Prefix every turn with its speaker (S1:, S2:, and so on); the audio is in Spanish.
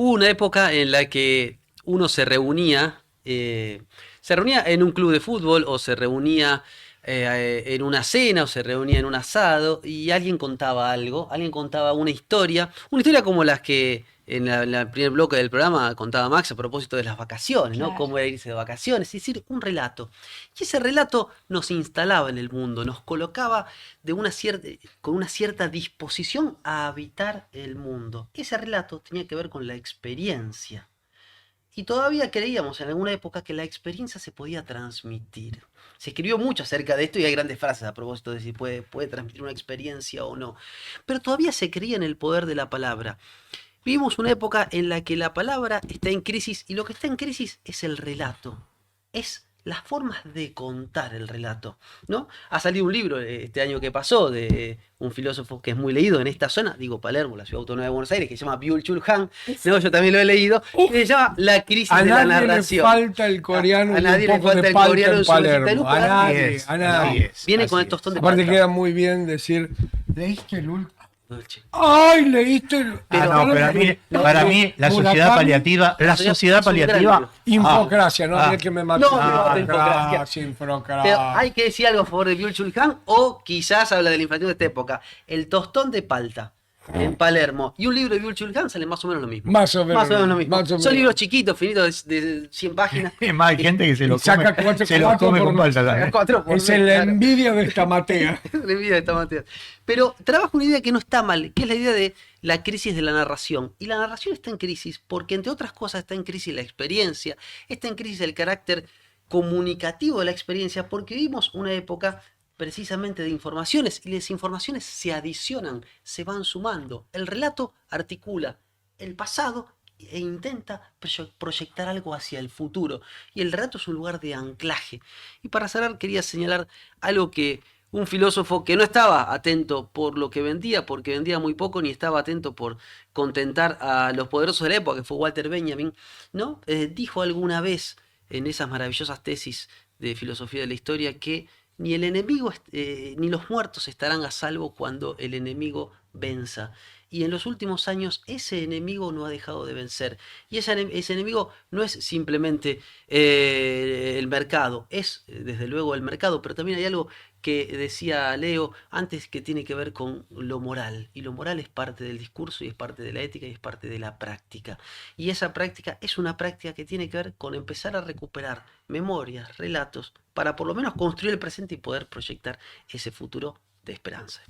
S1: Hubo una época en la que uno se reunía en un club de fútbol o se reunía en una cena o se reunía en un asado y alguien contaba algo, alguien contaba una historia como las que en el primer bloque del programa contaba Max a propósito de las vacaciones, ¿no?
S2: Claro.
S1: Cómo era irse de vacaciones, es decir, un relato. Y ese relato nos instalaba en el mundo, nos colocaba con una cierta disposición a habitar el mundo. Ese relato tenía que ver con la experiencia. Y todavía creíamos en alguna época que la experiencia se podía transmitir. Se escribió mucho acerca de esto y hay grandes frases a propósito de si puede transmitir una experiencia o no. Pero todavía se creía en el poder de la palabra. Vivimos una época en la que la palabra está en crisis y lo que está en crisis es el relato. Es las formas de contar el relato, ¿no? Ha salido un libro este año que pasó de un filósofo que es muy leído en esta zona, digo Palermo, la ciudad autónoma de Buenos Aires, que se llama Byung-Chul Han,
S2: Es-
S1: ¿no? Yo también lo he leído, que se llama La crisis
S3: A
S1: de la
S3: nadie le
S1: narración.
S3: falta el coreano
S1: A
S3: y un
S1: nadie le
S3: poco de
S1: falta el
S3: palta
S1: coreano
S3: en
S1: en su mesita de
S3: Palermo.
S1: luz,
S3: A
S1: pero
S4: Así
S3: nadie,
S4: es,
S3: a
S4: así
S3: nadie.
S4: es,
S1: viene con
S4: así
S1: el tostón
S4: es.
S1: de
S3: Aparte
S1: palta.
S3: queda muy bien decir, ¿leíste el último?
S1: Dolce.
S3: ¡Ay, leíste el...
S4: Ah,
S1: Pero-
S4: no, pero para mí la sociedad paliativa, la sociedad
S1: es un gran
S4: paliativa.
S1: libro.
S3: Infocracia, no
S4: Ah.
S3: es que me mate.
S1: No, no, infocracia.
S3: Infocracia.
S1: Pero hay que decir algo a favor de Byung-Chul Han o quizás habla de la inflación de esta época. El tostón de palta en Palermo y un libro de Byung-Chul Han salen más o menos lo mismo.
S3: Más o menos
S1: lo mismo.
S3: más o
S1: Son
S3: menos.
S1: libros chiquitos, finitos de 100 páginas.
S4: Es más, hay gente que se lo
S3: Saca
S4: come,
S3: cuatro-
S4: se lo
S3: cuatro
S4: come
S3: por
S4: con
S3: mes.
S4: palta también.
S1: 4 por
S3: Es
S1: mes,
S3: la
S1: claro.
S3: envidia de esta matea.
S1: La envidia de esta materia. Pero trabaja una idea que no está mal, que es la idea de la crisis de la narración. Y la narración está en crisis porque, entre otras cosas, está en crisis la experiencia, está en crisis el carácter comunicativo de la experiencia, porque vivimos una época precisamente de informaciones y las informaciones se adicionan, se van sumando. El relato articula el pasado e intenta proyectar algo hacia el futuro. Y el relato es un lugar de anclaje. Y para cerrar quería señalar algo que un filósofo que no estaba atento por lo que vendía, porque vendía muy poco, ni estaba atento por contentar a los poderosos de la época, que fue Walter Benjamin, ¿no? Dijo alguna vez en esas maravillosas tesis de filosofía de la historia que ni el enemigo ni los muertos estarán a salvo cuando el enemigo venza. Y en los últimos años ese enemigo no ha dejado de vencer. Y ese enemigo no es simplemente el mercado, es desde luego el mercado, pero también hay algo que decía Leo antes que tiene que ver con lo moral. Y lo moral es parte del discurso y es parte de la ética y es parte de la práctica. Y esa práctica es una práctica que tiene que ver con empezar a recuperar memorias, relatos, para por lo menos construir el presente y poder proyectar ese futuro de esperanza.